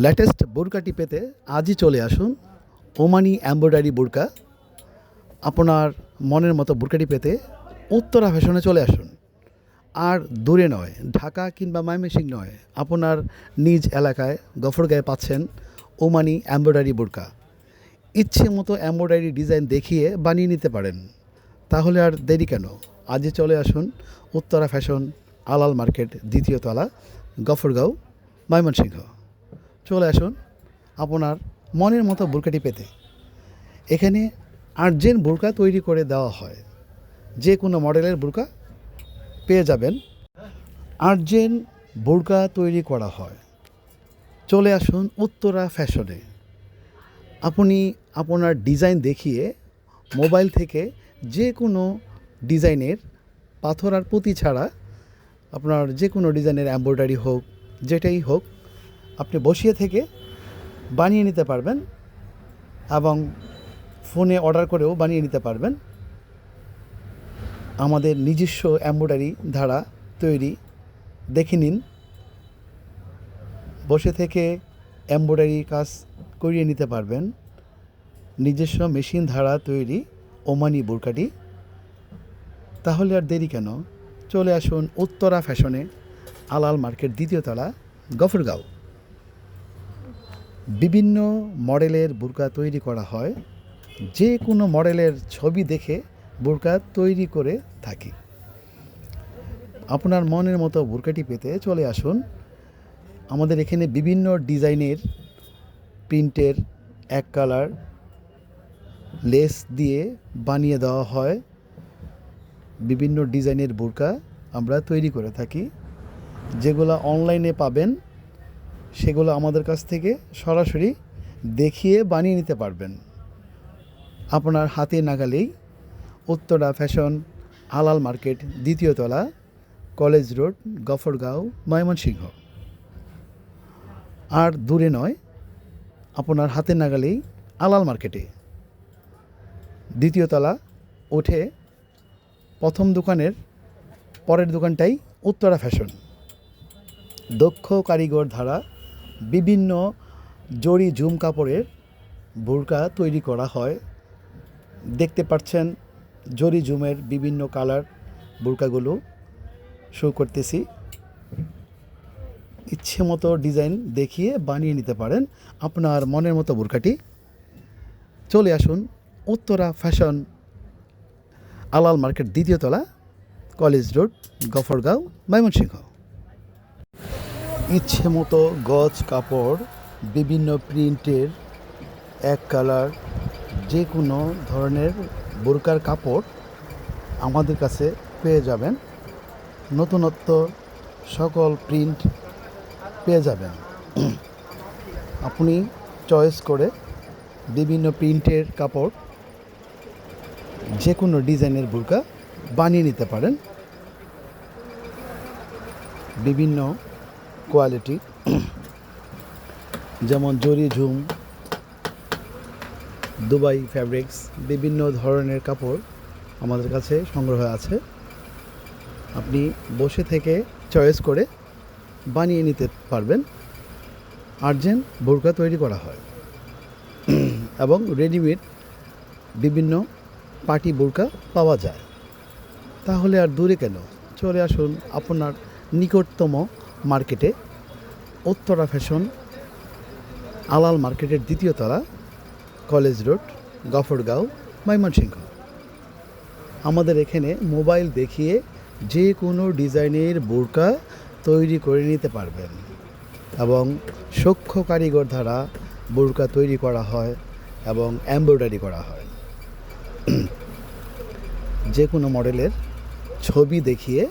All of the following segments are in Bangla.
লেটেস্ট বোরকাটি পেতে আজই চলে আসুন ওমানি এমব্রয়ডারি বোরকা। আপনার মনের মতো বোরকাটি পেতে উত্তরা ফ্যাশনে চলে আসুন। আর দূরে নয়, ঢাকা কিংবা ময়মনসিংহ নয়, আপনার নিজ এলাকায় গফরগাঁয়ে পাচ্ছেন ওমানি এমব্রয়ডারি বোরকা। ইচ্ছে মতো এমব্রয়ডারি ডিজাইন দেখিয়ে বানিয়ে নিতে পারেন। তাহলে আর দেরি কেন, আজই চলে আসুন উত্তরা ফ্যাশন, আলাল মার্কেট, দ্বিতীয় তলা, গফরগাঁও, ময়মনসিংহ। চলে আসুন আপনার মনের মতো বোরকাটি পেতে। এখানে আর্জেন্ট বোরকা তৈরি করে দেওয়া হয়। যে কোনো মডেলের বোরকা পেয়ে যাবেন। আর্জেন্ট বোরকা তৈরি করা হয়। চলে আসুন উত্তরা ফ্যাশনে। আপনি আপনার ডিজাইন দেখিয়ে মোবাইল থেকে যে কোনো ডিজাইনের পাথর আর পুঁতি ছাড়া আপনার যে কোনো ডিজাইনের এমব্রয়ডারি হোক, যেটাই হোক, আপনি বসিয়ে থেকে বানিয়ে নিতে পারবেন এবং ফোনে অর্ডার করেও বানিয়ে নিতে পারবেন। আমাদের নিজস্ব এমব্রয়ডারি ধারা তৈরি, দেখে নিন। বসে থেকে এমব্রয়ডারি কাজ করিয়ে নিতে পারবেন। নিজস্ব মেশিন ধারা তৈরি ওমানি বোরকাটি। তাহলে আর দেরি কেন, চলে আসুন উত্তরা ফ্যাশনে, আলাল মার্কেট, দ্বিতীয় তলা, গফরগাঁও। বিভিন্ন মডেলের বোরকা তৈরি করা হয়। যে কোনো মডেলের ছবি দেখে বোরকা তৈরি করে থাকি। আপনার মনের মতো বোরকাটি পেতে চলে আসুন। আমাদের এখানে বিভিন্ন ডিজাইনের, প্রিন্টের, এক কালার লেস দিয়ে বানিয়ে দেওয়া হয়। বিভিন্ন ডিজাইনের বোরকা আমরা তৈরি করে থাকি। যেগুলো অনলাইনে পাবেন সেগুলো আমাদের কাছ থেকে সরাসরি দেখিয়ে বানিয়ে নিতে পারবেন। আপনার হাতে নাগালেই উত্তরা ফ্যাশন, আলাল মার্কেট, দ্বিতীয় তলা, কলেজ রোড, গফরগাঁও, ময়মনসিংহ। আর দূরে নয়, আপনার হাতে নাগালেই আলাল মার্কেটে দ্বিতীয় তলা উঠে প্রথম দোকানের পরের দোকানটাই উত্তরা ফ্যাশন। দক্ষ কারিগর দ্বারা বিভিন্ন জরি জুম কাপড়ের বোরকা তৈরি করা হয়। দেখতে পাচ্ছেন জরি জুমের বিভিন্ন কালার বোরকাগুলো শো করতেছি। ইচ্ছে মতো ডিজাইন দেখিয়ে বানিয়ে নিতে পারেন আপনার মনের মতো বোরকাটি। চলে আসুন উত্তরা ফ্যাশন, আলাল মার্কেট, দ্বিতীয় তলা, কলেজ রোড, গফরগাঁও, ময়মনসিংহ। ইচ্ছে মতো গজ কাপড়, বিভিন্ন প্রিন্টের, এক কালার, যে কোনো ধরনের বোরকার কাপড় আমাদের কাছে পেয়ে যাবেন। নতুনত্ব সকল প্রিন্ট পেয়ে যাবেন। আপনি চয়েস করে বিভিন্ন প্রিন্টের কাপড়, যে কোনো ডিজাইনের বোরকা বানিয়ে নিতে পারেন। বিভিন্ন কোয়ালিটি, যেমন জরি ঝুম, দুবাই ফ্যাব্রিক্স, বিভিন্ন ধরনের কাপড় আমাদের কাছে সংগ্রহ আছে। আপনি বসে থেকে চয়েস করে বানিয়ে নিতে পারবেন। আর্জেন্ট বোরকা তৈরি করা হয় এবং রেডিমেড বিভিন্ন পার্টি বোরকা পাওয়া যায়। তাহলে আর দূরে কেন, চলে আসুন আপনার নিকটতম মার্কেটে, উত্তরা ফ্যাশন, আলাল মার্কেটের দ্বিতীয় তলা, কলেজ রোড, গফরগাঁও, ময়মনসিংহ। আমাদের এখানে মোবাইল দেখিয়ে যে কোনো ডিজাইনের বোরকা তৈরি করে নিতে পারবেন এবং সূক্ষ্ম কারিগর দ্বারা বোরকা তৈরি করা হয় এবং এমব্রয়ডারি করা হয়। যে কোনো মডেলের ছবি দেখিয়ে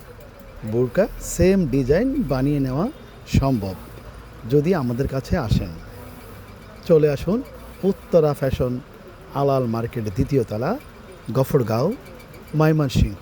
বোরকা সেম ডিজাইন বানিয়ে নেওয়া সম্ভব যদি আমাদের কাছে আসেন। চলে আসুন উত্তরা ফ্যাশন, আলাল মার্কেট, দ্বিতীয় তলা, গফরগাঁও, ময়মনসিংহ।